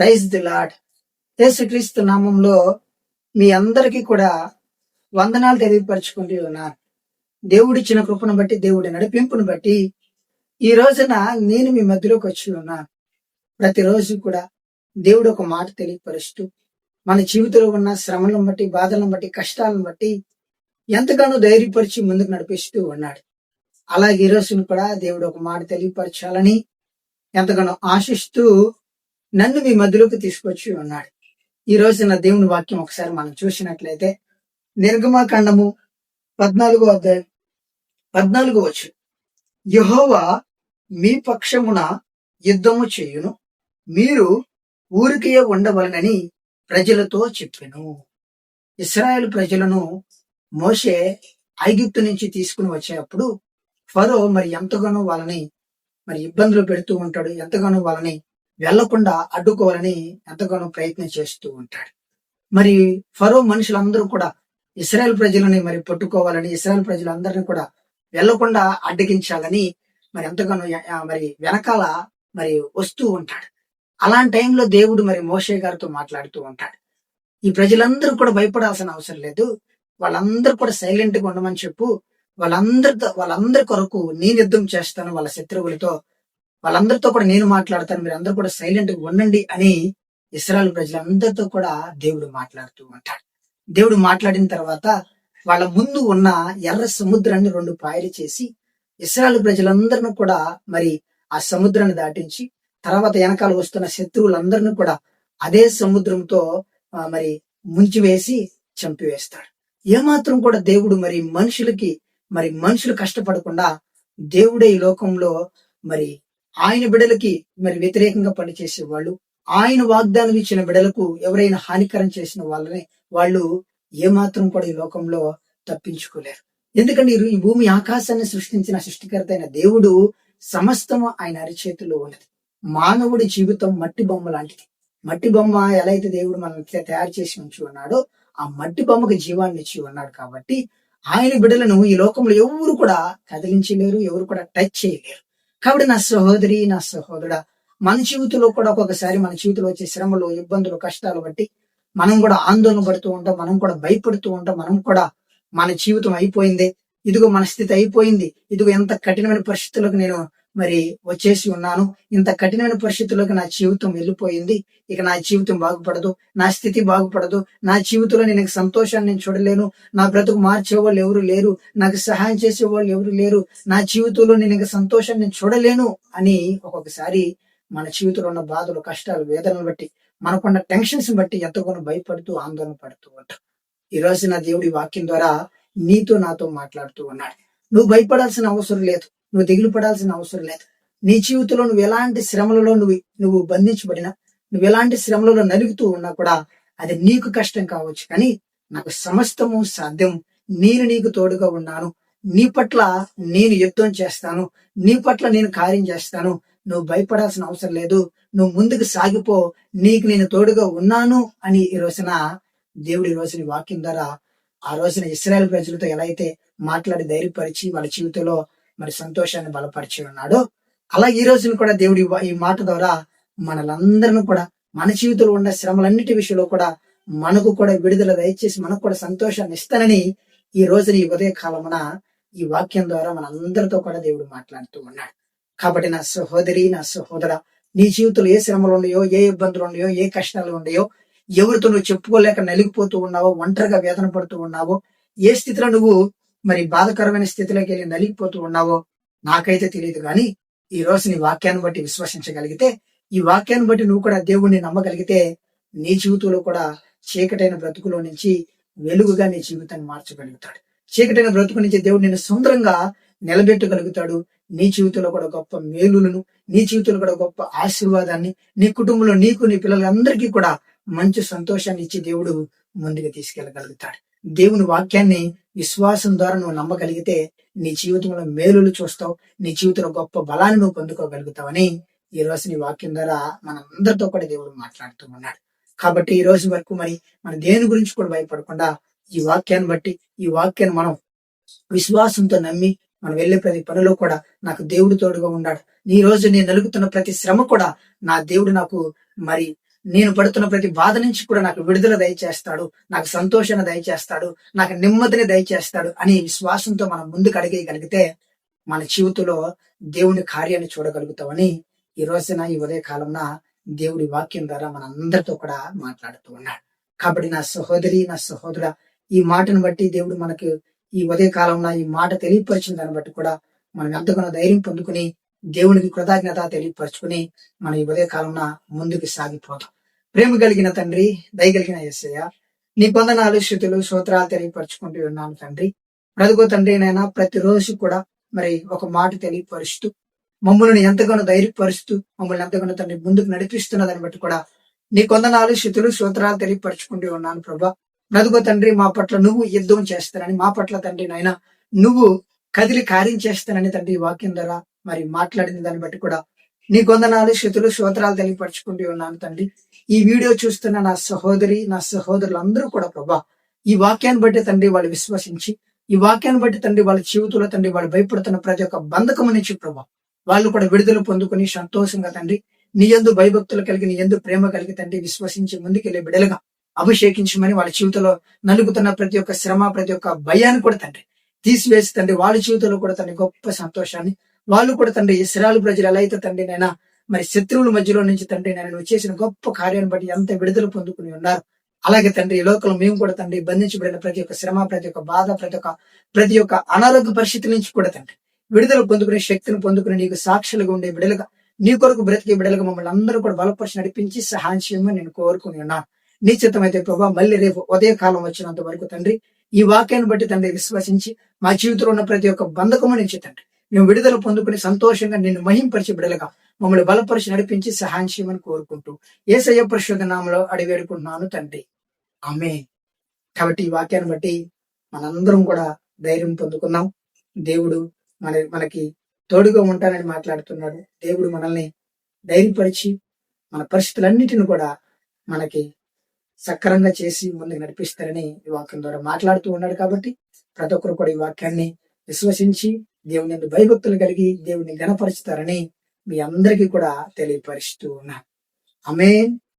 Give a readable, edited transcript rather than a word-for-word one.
Praise the lord. యేసుక్రీస్తు నామంలో మీ అందరికీ కూడా వందనాలు తెలియపరచుకుంటూ ఉన్నాను. దేవుడిచ్చిన కృపను బట్టి, దేవుడి నడిపింపును బట్టి ఈ రోజున నేను మీ మధ్యలోకి వచ్చి ఉన్నాను. ప్రతిరోజు కూడా దేవుడు ఒక మాట తెలియపరుస్తూ మన జీవితంలో ఉన్న శ్రమలను బట్టి, బాధలను బట్టి, కష్టాలను బట్టి ఎంతగానో ధైర్యపరిచి ముందుకు నడిపిస్తూ ఉన్నాడు. అలాగే ఈ రోజును కూడా దేవుడు ఒక మాట తెలియపరచాలని ఎంతగానో ఆశిస్తూ నన్ను మీ మధ్యలోకి తీసుకొచ్చి ఉన్నాడు. ఈ రోజున దేవుని వాక్యం ఒకసారి మనం చూసినట్లయితే నిర్గమకాండము 14వ అధ్యాయం 14వ వచనం, యెహోవా మీ పక్షమున యుద్ధము చేయును, మీరు ఊరికే ఉండవలనని ప్రజలతో చెప్పెను. ఇశ్రాయేలు ప్రజలను మోషే ఐగుప్తు నుంచి తీసుకుని వచ్చేటప్పుడు ఫరో మరి ఎంతగానో వాళ్ళని ఇబ్బందులు పెడుతూ ఉంటాడు. ఎంతగానో వాళ్ళని వెళ్లకుండా అడ్డుకోవాలని ఎంతగానో ప్రయత్నం చేస్తూ ఉంటాడు. మరి ఫరో మనుషులందరూ కూడా ఇశ్రాయేల్ ప్రజలని పట్టుకోవాలని, ఇశ్రాయేల్ ప్రజలందరినీ కూడా వెళ్లకుండా అడ్డగించాలని ఎంతగానో వెనకాల వస్తూ ఉంటాడు. అలాంటి టైంలో దేవుడు మోషే గారితో మాట్లాడుతూ ఉంటాడు. ఈ ప్రజలందరూ కూడా భయపడాల్సిన అవసరం లేదు, వాళ్ళందరూ కూడా సైలెంట్ గా ఉండమని చెప్పు, వాళ్ళందరి కొరకు నేను యుద్ధం చేస్తాను, వాళ్ళ శత్రువులతో వాళ్ళందరితో కూడా నేను మాట్లాడతాను, మీరు అందరూ కూడా సైలెంట్ గా ఉండండి అని ఇశ్రాయేల్ ప్రజలందరితో కూడా దేవుడు మాట్లాడుతూ ఉంటాడు. దేవుడు మాట్లాడిన తర్వాత వాళ్ళ ముందు ఉన్న ఎర్ర సముద్రాన్ని 2 పాయలు చేసి ఇశ్రాయేల్ ప్రజలందరినీ కూడా ఆ సముద్రాన్ని దాటించి తర్వాత వెనకాల వస్తున్న శత్రువులందరినీ కూడా అదే సముద్రంతో ముంచివేసి చంపివేస్తాడు. ఏమాత్రం కూడా దేవుడు మనుషులు కష్టపడకుండా దేవుడే ఈ లోకంలో ఆయన బిడలకి వ్యతిరేకంగా పనిచేసేవాళ్ళు, ఆయన వాగ్దానం ఇచ్చిన బిడలకు ఎవరైనా హానికరం చేసిన వాళ్ళు ఏమాత్రం కూడా ఈ లోకంలో తప్పించుకోలేరు. ఎందుకంటే ఈ భూమి ఆకాశాన్ని సృష్టించిన సృష్టికర్త అయిన దేవుడు సమస్తము ఆయన అరిచేతిలో ఉన్నది. మానవుడి జీవితం మట్టి బొమ్మ లాంటిది. మట్టి బొమ్మ ఎలా అయితే దేవుడు మనల్ని తయారు చేసి ఉంచి ఉన్నాడో ఆ మట్టి బొమ్మకు జీవాన్ని ఇచ్చి ఉన్నాడు. కాబట్టి ఆయన బిడ్డలను ఈ లోకంలో ఎవరు కూడా కదిలించలేరు, ఎవరు కూడా టచ్ చేయలేరు. కాబట్టి నా సహోదరి, నా సహోదరుడా, మన జీవితంలో కూడా ఒక్కొక్కసారి మన జీవితంలో వచ్చే శ్రమలు, ఇబ్బందులు, కష్టాలు బట్టి మనం కూడా ఆందోళన పడుతూ ఉంటాం, మనం కూడా భయపడుతూ ఉంటాం. మనం కూడా మన జీవితం అయిపోయింది, ఇదిగో మన స్థితి అయిపోయింది, ఇదిగో ఎంత కఠినమైన పరిస్థితులకు నేను వచ్చేసి ఉన్నాను, ఇంత కఠినమైన పరిస్థితుల్లోకి నా జీవితం వెళ్ళిపోయింది, ఇక నా జీవితం బాగుపడదు, నా స్థితి బాగుపడదు, నా జీవితంలో నేను సంతోషాన్ని నేను చూడలేను, నా బ్రతుకు మార్చే వాళ్ళు ఎవరు లేరు, నాకు సహాయం చేసే వాళ్ళు ఎవరు లేరు, నా జీవితంలో నేను సంతోషాన్ని నేను చూడలేను అని ఒక్కొక్కసారి మన జీవితంలో ఉన్న బాధలు, కష్టాలు, వేదనలు బట్టి, మనకున్న టెన్షన్స్ బట్టి ఎంతగానో భయపడుతూ ఆందోళన పడుతూ ఉంటాం. ఈ రోజు నా దేవుడి వాక్యం ద్వారా నీతో నాతో మాట్లాడుతూ ఉన్నాడు. నువ్వు భయపడాల్సిన అవసరం లేదు, నువ్వు దిగులు పడాల్సిన అవసరం లేదు. నీ జీవితంలో నువ్వు ఎలాంటి శ్రమలలో నువ్వు బంధించబడినా, నువ్వు ఎలాంటి శ్రమలలో నలుగుతూ ఉన్నా కూడా అది నీకు కష్టం కావచ్చు, కానీ నాకు సమస్తము సాధ్యం, నేను నీకు తోడుగా ఉన్నాను, నీ పట్ల నేను యుద్ధం చేస్తాను, నీ పట్ల నేను కార్యం చేస్తాను, నువ్వు భయపడాల్సిన అవసరం లేదు, నువ్వు ముందుకు సాగిపో, నీకు నేను తోడుగా ఉన్నాను అని ఈ రోజున దేవుడి రోజుని వాక్యం ద్వారా ఆ రోజున ఇశ్రాయేల్ ప్రజలతో ఎలా అయితే మాట్లాడి ధైర్యపరిచి వాళ్ళ జీవితంలో సంతోషాన్ని బలపరిచి ఉన్నాడో, అలా ఈ రోజున కూడా దేవుడి ఈ మాట ద్వారా మనలందరినీ కూడా మన జీవితంలో ఉన్న శ్రమలన్నిటి విషయంలో కూడా మనకు కూడా విడుదల దయచేసి మనకు కూడా సంతోషాన్ని ఇస్తానని ఈ రోజున ఈ ఉదయ కాలమున ఈ వాక్యం ద్వారా మనందరితో కూడా దేవుడు మాట్లాడుతూ ఉన్నాడు. కాబట్టి నా సహోదరి, నా సహోదర, నీ జీవితంలో ఏ శ్రమలు ఉన్నాయో, ఏ ఇబ్బందులు ఉన్నాయో, ఏ కష్టాలు ఉన్నాయో, ఎవరితో నువ్వు చెప్పుకోలేక నలిగిపోతూ ఉన్నావో, ఒంటరిగా వేదన పడుతూ ఉన్నావో, ఏ స్థితిలో నువ్వు బాధకరమైన స్థితిలోకి వెళ్ళి నలిగిపోతూ ఉన్నావో నాకైతే తెలియదు, కానీ ఈ రోజు నీ వాక్యాన్ని బట్టి విశ్వసించగలిగితే, ఈ వాక్యాన్ని బట్టి నువ్వు కూడా దేవుడిని నమ్మగలిగితే, నీ జీవితంలో కూడా చీకటైన బ్రతుకులో నుంచి వెలుగుగా నీ జీవితాన్ని మార్చగలుగుతాడు. చీకటైన బ్రతుకు నుంచి దేవుడు నిన్ను సుందరంగా నిలబెట్టగలుగుతాడు. నీ జీవితంలో కూడా గొప్ప మేలులను, నీ జీవితంలో కూడా గొప్ప ఆశీర్వాదాన్ని, నీ కుటుంబంలో నీకు, నీ పిల్లలందరికీ కూడా మంచి సంతోషాన్ని ఇచ్చి దేవుడు ముందుకు తీసుకెళ్ళగలుగుతాడు. దేవుని వాక్యాన్ని విశ్వాసం ద్వారా నువ్వు నమ్మగలిగితే నీ జీవితంలో మేలులు చూస్తావు, నీ జీవితంలో గొప్ప బలాన్ని నువ్వు పొందుకోగలుగుతావని ఈ రోజు నీ వాక్యం ద్వారా మనందరితో కూడా దేవుడు మాట్లాడుతూ ఉన్నాడు. కాబట్టి ఈ రోజు వరకు మన దేని గురించి కూడా భయపడకుండా ఈ వాక్యాన్ని బట్టి, ఈ వాక్యాన్ని మనం విశ్వాసంతో నమ్మి మనం వెళ్లే ప్రతి పనిలో కూడా నాకు దేవుడు తోడుగా ఉన్నాడు, ఈ రోజు నేను నలుగుతున్న ప్రతి శ్రమ కూడా నా దేవుడు నాకు నేను పడుతున్న ప్రతి బాధ నుంచి కూడా నాకు విడుదల దయచేస్తాడు, నాకు సంతోషాన్ని దయచేస్తాడు, నాకు నెమ్మదిని దయచేస్తాడు అని విశ్వాసంతో మనం ముందుకు అడిగేయగలిగితే మన జీవితంలో దేవుని కార్యాన్ని చూడగలుగుతామని ఈ రోజున ఈ ఉదయ కాలంన దేవుడి వాక్యం ద్వారా మన అందరితో కూడా మాట్లాడుతూ ఉన్నాడు. కాబట్టి నా సహోదరి, నా సహోదర, ఈ మాటను బట్టి దేవుడు మనకు ఈ ఉదయ కాలంలో ఈ మాట తెలియపరిచిన దాన్ని బట్టి కూడా మనం ఎంతగానో ధైర్యం పొందుకుని దేవునికి కృతజ్ఞత తెలియపరుచుకుని మన ఈ ఉదయ కాలంలో ముందుకు సాగిపోతాం. ప్రేమ కలిగిన తండ్రి, దయగలిగిన యేసయ్య, నీ కొందనాలు స్థుతులు స్తోత్రాలు తెలియపరుచుకుంటూ ఉన్నాను తండ్రి. బ్రతుకు తండ్రి నైనా ప్రతిరోజు కూడా మరి ఒక మాట తెలియపరుస్తూ మమ్మల్ని ఎంతగానో ధైర్యపరుస్తూ మమ్మల్ని ఎంతగానో తండ్రి ముందుకు నడిపిస్తున్న దాన్ని బట్టి కూడా నీ కొందనాలు స్థుతులు స్తోత్రాలు తెలియపరుచుకుంటూ ఉన్నాను ప్రభా. బ్రతుకు తండ్రి, మా పట్ల నువ్వు యుద్ధం చేస్తానని, మా పట్ల తండ్రి నాయన నువ్వు కదిలి కార్యం చేస్తానని తండ్రి వాక్యం ద్వారా మరి మాట్లాడిన దాన్ని బట్టి కూడా నీ కొందనాలు స్థుతులు స్తోత్రాలు తెలియపరుచుకుంటూ ఉన్నాను తండ్రి. ఈ వీడియో చూస్తున్న నా సహోదరి, నా సహోదరులందరూ కూడా ప్రభా ఈ వాక్యాన్ని బట్టి తండ్రి వాళ్ళు విశ్వసించి, ఈ వాక్యాన్ని బట్టి తండ్రి వాళ్ళ జీవితంలో తండ్రి వాళ్ళు భయపడుతున్న ప్రతి ఒక్క బంధకం నుంచి ప్రభా వాళ్ళు కూడా విడుదల పొందుకుని సంతోషంగా తండ్రి నీ యందు భయభక్తులు కలిగి, నీ యందు ప్రేమ కలిగి తండ్రి విశ్వసించి ముందుకెళ్లే బిడలుగా అభిషేకించమని, వాళ్ళ జీవితంలో నలుగుతున్న ప్రతి ఒక్క శ్రమ, ప్రతి ఒక్క భయాన్ని కూడా తండ్రి తీసివేసి తండ్రి వాళ్ళ జీవితంలో కూడా తండ్రి గొప్ప సంతోషాన్ని, వాళ్ళు కూడా తండ్రి ఇశ్రాయేలు ప్రజలు ఎలా అయితే తండ్రి నైనా మరి శత్రువుల మధ్యలో నుంచి తండ్రి నేను నువ్వు చేసిన గొప్ప కార్యాన్ని బట్టి ఎంత విడుదల పొందుకుని ఉన్నారు, అలాగే తండ్రి ఈ లోకంలో మేము కూడా తండ్రి బంధించబడిన ప్రతి ఒక్క శ్రమ, ప్రతి ఒక్క బాధ, ప్రతి ఒక్క అనారోగ్య పరిస్థితి నుంచి కూడా తండ్రి విడుదల పొందుకునే శక్తిని పొందుకుని నీకు సాక్షులుగా ఉండే బిడలుగా, నీ కొరకు బ్రతికే బిడలుగా మమ్మల్ని అందరూ కూడా బలపరిచి నడిపించి సహాయం చేయమని నేను కోరుకుని ఉన్నాను. నీ చిత్తమైతే ప్రభా మళ్ళీ రేపు ఉదయకాలం వచ్చినంత వరకు తండ్రి ఈ వాక్యాన్ని బట్టి తండ్రి విశ్వసించి మా జీవితంలో ఉన్న ప్రతి ఒక్క బంధకము నుంచి తండ్రి మేము విడుదల పొందుకుని సంతోషంగా నిన్ను మహింపరిచి బిడలుగా మమ్మల్ని బలపరిచి నడిపించి సహాయం చేయమని కోరుకుంటూ యేసయ్య పరిశుద్ధ నామములో అడిగి వేడుకుంటున్నాను తండ్రి, ఆమేన్. కాబట్టి ఈ వాక్యాన్ని బట్టి మనందరం కూడా ధైర్యం పొందుకున్నాం. దేవుడు మనకి తోడుగా ఉంటానని మాట్లాడుతున్నాడు. దేవుడు మనల్ని ధైర్యపరిచి మన పరిస్థితులన్నిటిని కూడా మనకి సక్రంగా చేసి ముందుకు నడిపిస్తారని ఈ వాక్యం ద్వారా మాట్లాడుతూ ఉన్నాడు. కాబట్టి ప్రతి ఒక్కరు కూడా ఈ వాక్యాన్ని విశ్వసించి దేవుని యందు భయభక్తులు కలిగి దేవుని గణపరుచుతారని మీ అందరికీ కూడా తెలియపరుస్తూ ఉన్నాను. ఆమేన్.